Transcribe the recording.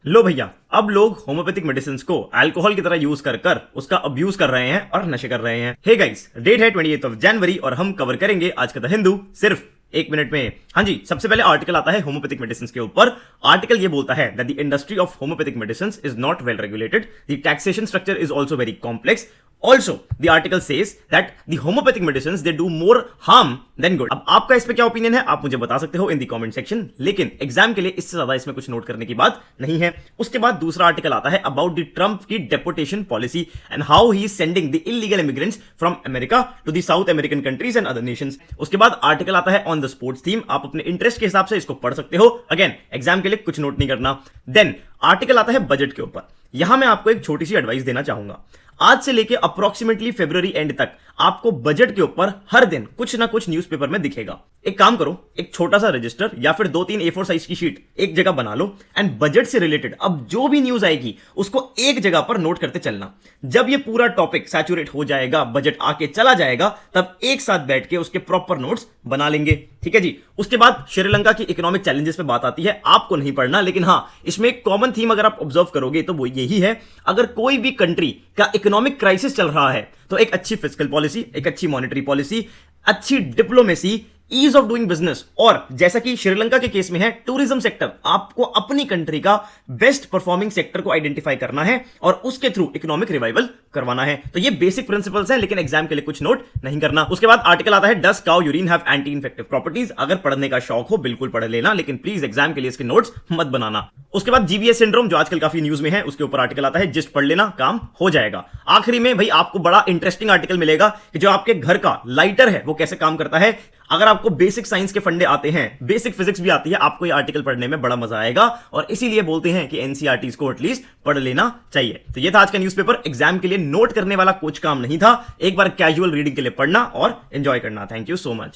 लो भैया, अब लोग होम्योपैथिक मेडिसिन को अल्कोहल की तरह यूज कर कर उसका अब्यूज कर रहे हैं और नशे कर रहे हैं। हे गाइस, डेट है 28 जनवरी और हम कवर करेंगे आज का द हिंदू सिर्फ 1 मिनट में। हाँ जी, सबसे पहले आर्टिकल आता है होम्योपैथिक मेडिसिन के ऊपर। आर्टिकल ये बोलता है that the industry of homeopathic medicine is not well regulated, the taxation structure is also very complex. Also, the article says that the homeopathic medicines they do more harm than good. अब आपका इस पे क्या opinion है आप मुझे बता सकते हो इन दी कमेंट सेक्शन, लेकिन एग्जाम के लिए इससे ज्यादा इसमें कुछ नोट करने की बात नहीं है। उसके बाद दूसरा आर्टिकल आता है अबाउट द ट्रम्प की deportation policy and how he is sending the illegal immigrants from America to the South American countries and other nations. उसके बाद आर्टिकल आता है ऑन द स्पोर्ट्स थीम, आप अपने इंटरेस्ट के हिसाब से इसको पढ़ सकते हो। अगेन एग्जाम के लिए कुछ नोट नहीं करना। देन आर्टिकल आता है बजट के ऊपर। यहां मैं आपको एक छोटी सी एडवाइस देना चाहूंगा। आज से लेके अप्रोक्सीमेटली फरवरी एंड तक आपको बजट के ऊपर हर दिन कुछ ना कुछ न्यूज़पेपर में दिखेगा। एक काम करो, एक छोटा सा रजिस्टर या फिर 2-3 A4 साइज की शीट एक जगह बना लो एंड बजट से रिलेटेड अब जो भी न्यूज आएगी उसको एक जगह पर नोट करते चलना। जब ये पूरा टॉपिक सैचुरेट हो जाएगा, बजट आके चला जाएगा, तब एक साथ बैठ के उसके प्रॉपर नोट्स बना लेंगे। ठीक है जी। उसके बाद श्रीलंका की इकोनॉमिक चैलेंजेस पे बात आती है, आपको नहीं पढ़ना, लेकिन हाँ इसमें एक कॉमन थीम अगर आप ऑब्जर्व करोगे तो वो यही है, अगर कोई भी कंट्री का इकोनॉमिक क्राइसिस चल रहा है तो एक अच्छी फिस्कल पॉलिसी, एक अच्छी मॉनेटरी पॉलिसी, अच्छी diplomacy, ease of doing business और जैसा कि श्रीलंका के केस में है टूरिज्म सेक्टर, आपको अपनी कंट्री का बेस्ट परफॉर्मिंग सेक्टर को आइडेंटिफाई करना है और उसके थ्रू इकोनॉमिक रिवाइवल करवाना है। तो ये बेसिक प्रिंसिपल्स हैं, लेकिन एग्जाम के लिए कुछ नोट नहीं करना। उसके बाद आर्टिकल आता है does cow urine have anti infective properties. अगर पढ़ने का शौक हो बिल्कुल पढ़ लेना, लेकिन प्लीज एग्जाम के लिए इसके नोट्स मत बनाना। उसके बाद जीबीएस सिंड्रोम जो आजकल काफी न्यूज में है, उसके ऊपर आर्टिकल आता है जिस्ट पढ़ लेना, काम हो जाएगा। आखिरी में भाई आपको बड़ा इंटरेस्टिंग आर्टिकल मिलेगा कि जो आपके घर का लाइटर है वो कैसे काम करता है। अगर आपको बेसिक साइंस के फंडे आते हैं, बेसिक फिजिक्स भी आती है, आपको ये आर्टिकल पढ़ने में बड़ा मजा आएगा और इसीलिए बोलते हैं कि एनसीईआरटीज को एटलीस्ट पढ़ लेना चाहिए। तो ये था आज का न्यूज़पेपर। एग्जाम के लिए नोट करने वाला कुछ काम नहीं था, एक बार कैजुअल रीडिंग के लिए पढ़ना और एंजॉय करना। Thank you so much.